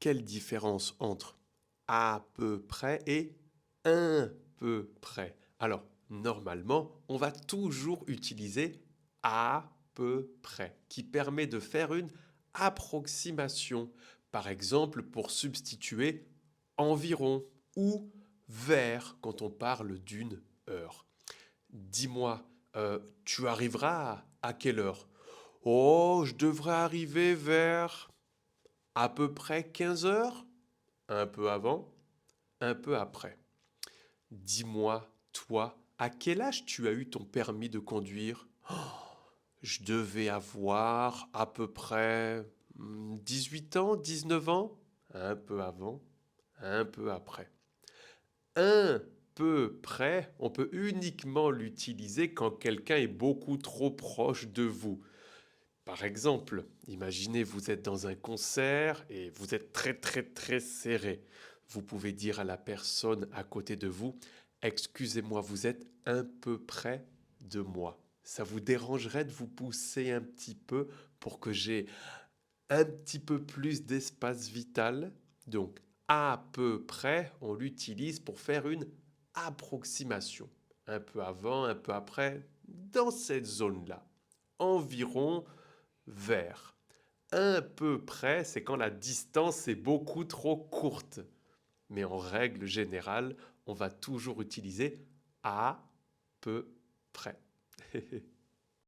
quelle différence entre à peu près et un peu près? Alors, normalement, on va toujours utiliser à peu près, qui permet de faire une approximation. Par exemple, pour substituer environ ou vers quand on parle d'une heure. Dis-moi, tu arriveras à quelle heure? Oh, je devrais arriver vers à peu près 15 heures? Un peu avant, un peu après. Dis-moi, toi, à quel âge tu as eu ton permis de conduire? Je devais avoir à peu près 18 ans, 19 ans? Un peu avant, un peu après. Un peu près, on peut uniquement l'utiliser quand quelqu'un est beaucoup trop proche de vous. Par exemple, imaginez vous êtes dans un concert et vous êtes très très très serré. Vous pouvez dire à la personne à côté de vous, excusez-moi, vous êtes un peu près de moi. Ça vous dérangerait de vous pousser un petit peu pour que j'ai un petit peu plus d'espace vital? Donc, à peu près, on l'utilise pour faire une approximation. Un peu avant, un peu après, dans cette zone-là. Environ vers. Un peu près, c'est quand la distance est beaucoup trop courte. Mais en règle générale, on va toujours utiliser à peu près.